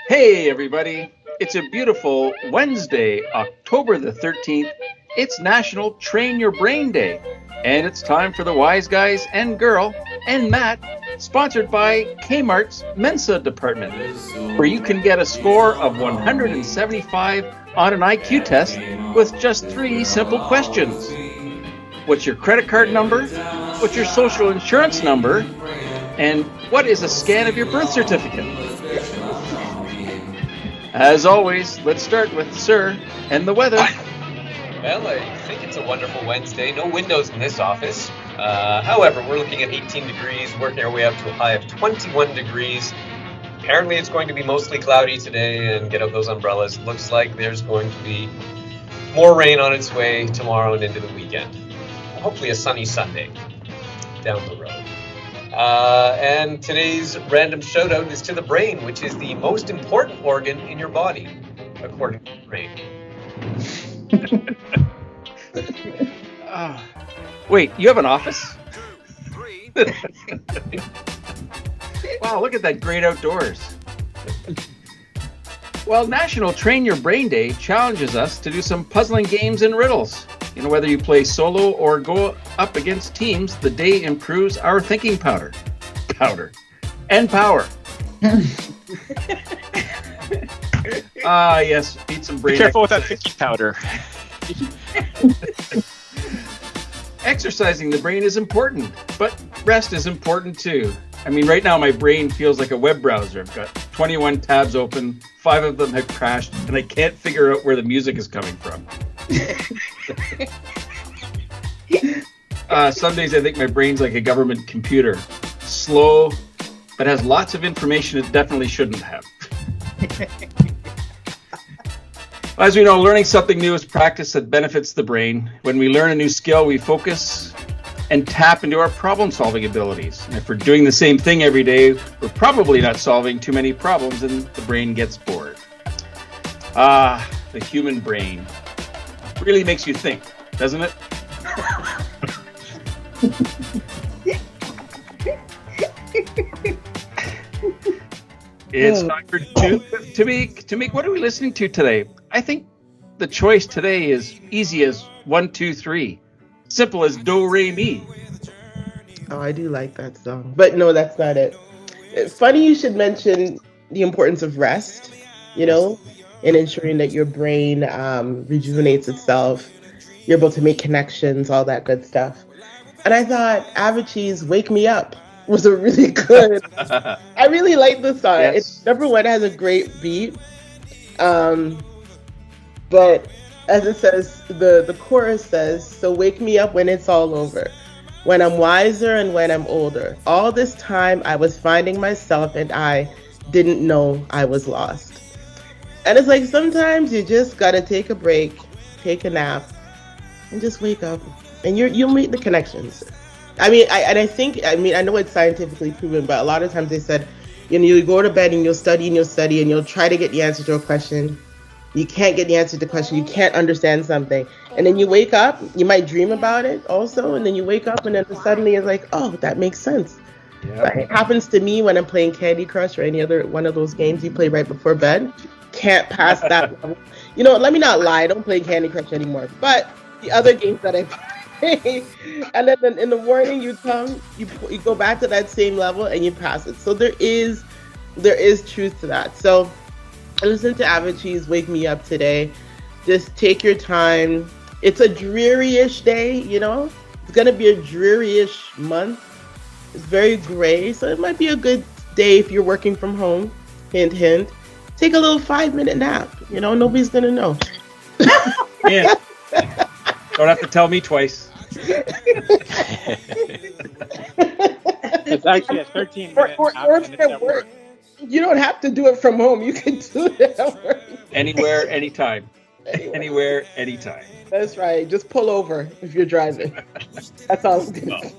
Hey, everybody. It's a beautiful Wednesday, October the 13th. It's National Train Your Brain Day. And it's time for the Wise Guys and Girl and Matt, sponsored by Kmart's Mensa department, where you can get a score of 175 on an IQ test with just 3 simple questions. What's your credit card number? What's your social insurance number? And what is a scan of your birth certificate? As always, let's start with Sir and the weather. Well, I think it's a wonderful Wednesday. No windows in this office. However, we're looking at 18 degrees, working our way up to a high of 21 degrees. Apparently, it's going to be mostly cloudy today, and get out those umbrellas. Looks like there's going to be more rain on its way tomorrow and into the weekend. Hopefully a sunny Sunday down the road. And today's random shout-out is to the brain, which is the most important organ in your body, according to the brain. Wait, you have an office? Wow, look at that great outdoors. Well, National Train Your Brain Day challenges us to do some puzzling games and riddles. You know, whether you play solo or go up against teams, the day improves our thinking power. And power. Yes, eat some brain. Be careful with that thinking powder. Exercising the brain is important, but rest is important too. I mean, right now my brain feels like a web browser. I've got 21 tabs open, 5 of them have crashed, and I can't figure out where the music is coming from. Some days I think my brain's like a government computer. Slow, but has lots of information it definitely shouldn't have. As we know, learning something new is practice that benefits the brain. When we learn a new skill, we focus and tap into our problem-solving abilities. And if we're doing the same thing every day, we're probably not solving too many problems and the brain gets bored. The human brain really makes you think, doesn't it? It's time for Tamik, what are we listening to today? I think the choice today is easy as 1, 2, 3. Simple as do, re, mi. Oh, I do like that song. But no, that's not it. It's funny you should mention the importance of rest, you know, and ensuring that your brain rejuvenates itself. You're able to make connections, all that good stuff. And I thought Avicii's Wake Me Up was a really good. I really like the song. Yes. It's number one, it has a great beat. But as it says, the chorus says, so wake me up when it's all over, when I'm wiser and when I'm older. All this time I was finding myself and I didn't know I was lost. And it's like sometimes you just gotta take a break, take a nap, and just wake up, and you'll make the connections. I mean, I know it's scientifically proven, but a lot of times they said, you know, you go to bed and you'll study and you'll try to get the answer to a question. You can't get the answer to the question. You can't understand something. And then you wake up, you might dream about it also, and then you wake up and then suddenly it's like, oh, that makes sense. Yep. It happens to me when I'm playing Candy Crush or any other one of those games you play right before bed. Can't pass that level. You know, let me not lie, I don't play Candy Crush anymore. But the other games that I play, and then in the morning you come, you go back to that same level and you pass it. So there is truth to that. So listen to Avicii's Wake Me Up today. Just take your time. It's a dreary-ish day, you know. It's going to be a dreary-ish month. It's very gray, so it might be a good day if you're working from home. Hint, hint. Take a little 5-minute nap. You know, nobody's going to know. Yeah. Don't have to tell me twice. It's actually a 13-minute Or work. You don't have to do it from home. You can do it at work. Anywhere, anytime. Anywhere, anytime. That's right. Just pull over if you're driving. That's all I'm going to say.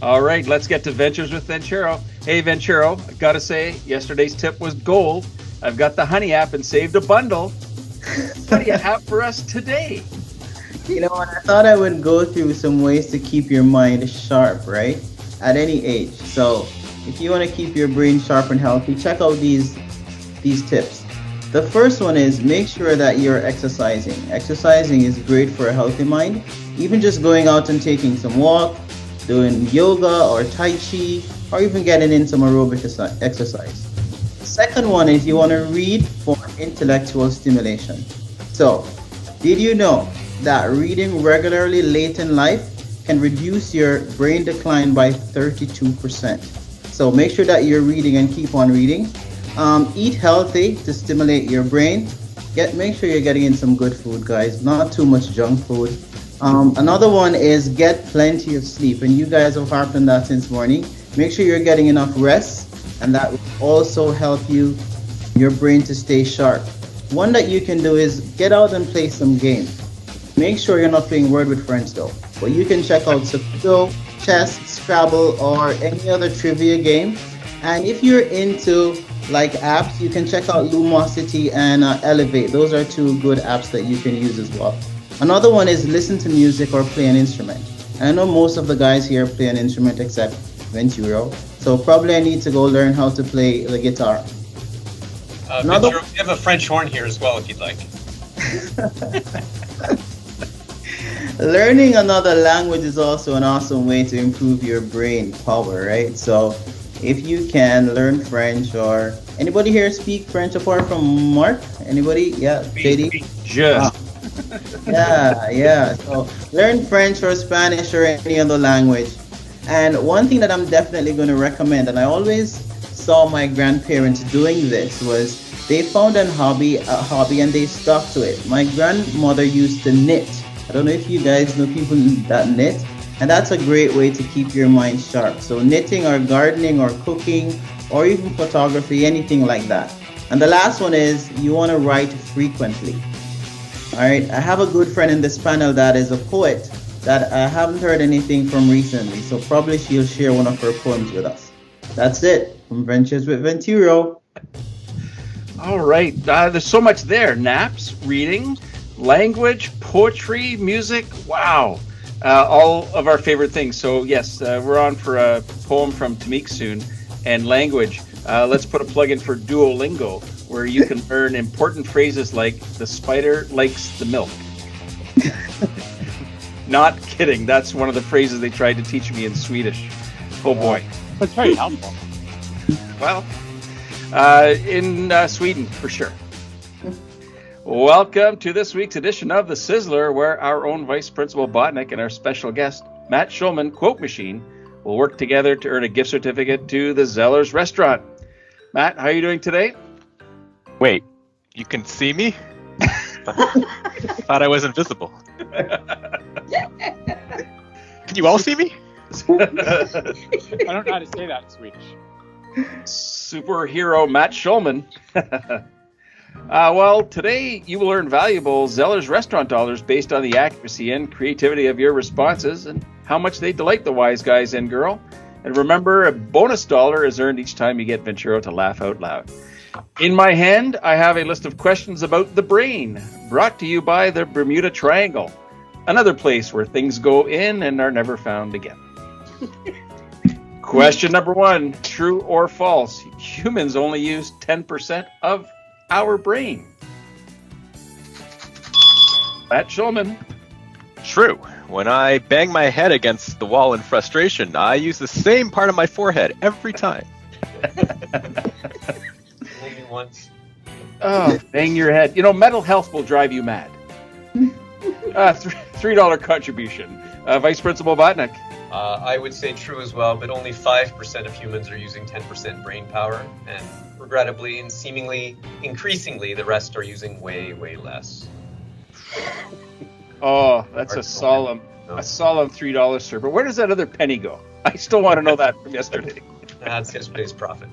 All right, let's get to Ventures with Venturo. Hey, Venturo, I've got to say, yesterday's tip was gold. I've got the Honey app and saved a bundle. What do you have for us today? You know what? I thought I would go through some ways to keep your mind sharp, right? At any age. So if you want to keep your brain sharp and healthy, check out these tips. The first one is make sure that you're exercising. Exercising is great for a healthy mind. Even just going out and taking some walk, doing yoga or tai chi, or even getting in some aerobic exercise. The second one is you want to read for intellectual stimulation. So, did you know that reading regularly late in life can reduce your brain decline by 32%? So make sure that you're reading and keep on reading. Eat healthy to stimulate your brain. Make sure you're getting in some good food, guys. Not too much junk food. Another one is get plenty of sleep, and you guys have harped on that since morning. Make sure you're getting enough rest, and that will also help your brain to stay sharp. One that you can do is get out and play some games. Make sure you're not playing Word with Friends though. But you can check out Sudoku, chess, Scrabble, or any other trivia game. And if you're into like apps, you can check out Lumosity and Elevate. Those are two good apps that you can use as well. Another one is listen to music or play an instrument. I know most of the guys here play an instrument except Ventura. So probably I need to go learn how to play the guitar. Ventura, we have a French horn here as well if you'd like. Learning another language is also an awesome way to improve your brain power, right? So if you can learn French, or anybody here speak French apart from Mark? Anybody? Yeah, JD? Just. Yeah. So learn French or Spanish or any other language. And one thing that I'm definitely going to recommend, and I always saw my grandparents doing this, was they found a hobby and they stuck to it. My grandmother used to knit. I don't know if you guys know people that knit, and that's a great way to keep your mind sharp. So knitting or gardening or cooking or even photography, anything like that. And the last one is you want to write frequently. All right, I have a good friend in this panel that is a poet that I haven't heard anything from recently, so probably she'll share one of her poems with us. That's it from Ventures with Ventura. All right, there's so much there. Naps, reading, language, poetry, music. Wow. All of our favorite things. So yes, we're on for a poem from Tamik soon. And language, let's put a plug in for Duolingo, where you can learn important phrases like the spider likes the milk. Not kidding. That's one of the phrases they tried to teach me in Swedish. Oh boy. That's very helpful. Well, in Sweden for sure. Welcome to this week's edition of the Sizzler, where our own Vice Principal Botnick and our special guest, Matt Schulman, Quote Machine, will work together to earn a gift certificate to the Zeller's restaurant. Matt, how are you doing today? Wait, you can see me? Thought I was invisible. Can you all see me? I don't know how to say that in Swedish. Superhero Matt Schulman. Well, today you will earn valuable Zeller's restaurant dollars based on the accuracy and creativity of your responses and how much they delight the wise guys and girl. And remember, a bonus dollar is earned each time you get Ventura to laugh out loud. In my hand, I have a list of questions about the brain, brought to you by the Bermuda Triangle, another place where things go in and are never found again. Question number 1, true or false? Humans only use 10% of our brain. Matt Schulman. True. When I bang my head against the wall in frustration, I use the same part of my forehead every time. Only once. Oh, bang your head. You know, mental health will drive you mad. $3 contribution. Vice Principal Botnick. I would say true as well, but only 5% of humans are using 10% brain power, and regrettably and seemingly increasingly, the rest are using way, way less. Oh, that's a solemn $3, sir. But where does that other penny go? I still want to know that from yesterday. That's yesterday's profit.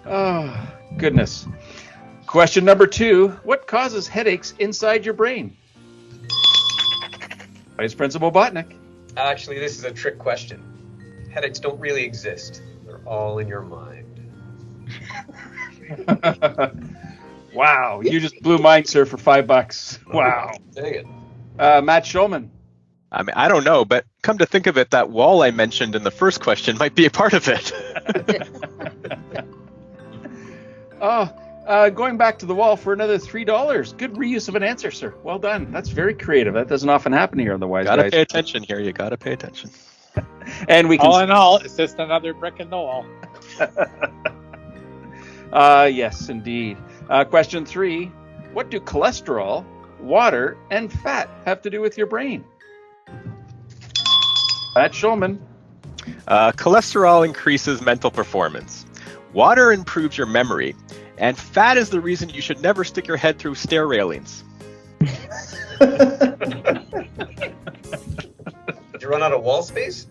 Oh, goodness. Question number 2. What causes headaches inside your brain? Vice Principal Botnick. Actually, this is a trick question. Headaches don't really exist. They're all in your mind. Wow, you just blew mine, sir, for $5. Wow. Dang it. Matt Schulman. I mean, I don't know, but Come to think of it, that wall I mentioned in the first question might be a part of it. Going back to the wall for another $3. Good reuse of an answer, sir. Well done. That's very creative. That doesn't often happen here on the Wize Gotta Guys. pay attention here. You gotta pay attention. And we can. All in all, it's just another brick in the wall. Yes, indeed. Question 3. What do cholesterol, water, and fat have to do with your brain? Pat Schulman. Cholesterol increases mental performance. Water improves your memory. And fat is the reason you should never stick your head through stair railings. Did you run out of wall space?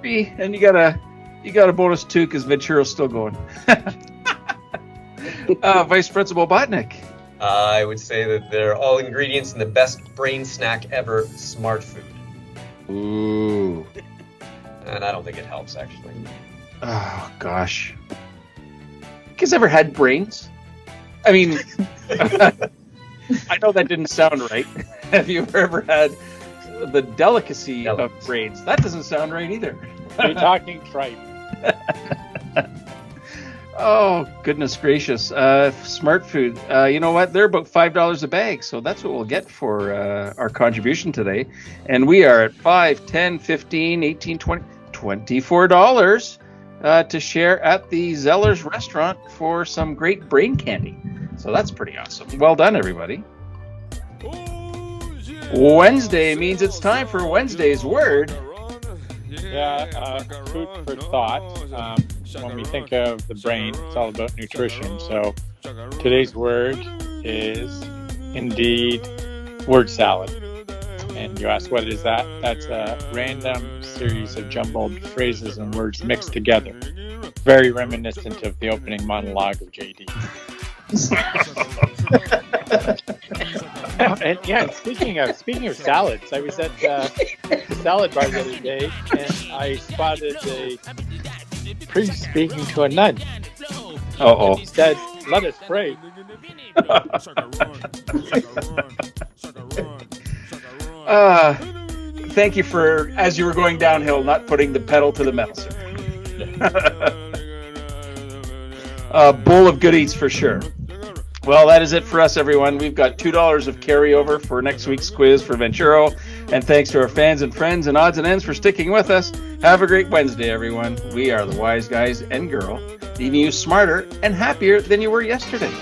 See, and you got a bonus 2 because Ventura's still going. Vice Principal Botnick. I would say that they're all ingredients in the best brain snack ever, Smart Food. Ooh. And I don't think it helps, actually. Oh, gosh. You guys ever had brains? I mean, I know that didn't sound right. Have you ever had the delicacy of brains? That doesn't sound right either. You're talking tripe. Oh, goodness gracious. Smart Food. You know what? They're about $5 a bag, so that's what we'll get for our contribution today. And we are at $5, $10, $15, $18, $20, $24 to share at the Zeller's restaurant for some great brain candy. So that's pretty awesome. Well done, everybody. Wednesday means it's time for Wednesday's word. Yeah, food for thought. When we think of the brain, it's all about nutrition. So today's word is indeed word salad. And you ask, what is that? That's a random series of jumbled phrases and words mixed together. Very reminiscent of the opening monologue of JD. And yeah, speaking of salads, I was at the salad bar the other day, and I spotted a priest speaking to a nun. Uh-oh. He said, "Let us pray." Thank you for, as you were going downhill, not putting the pedal to the metal, sir. A bowl of goodies for sure. Well, that is it for us, everyone. We've got $2 of carryover for next week's quiz for Ventura. And thanks to our fans and friends and odds and ends for sticking with us. Have a great Wednesday, everyone. We are the Wize Guys and Girl, leaving you smarter and happier than you were yesterday.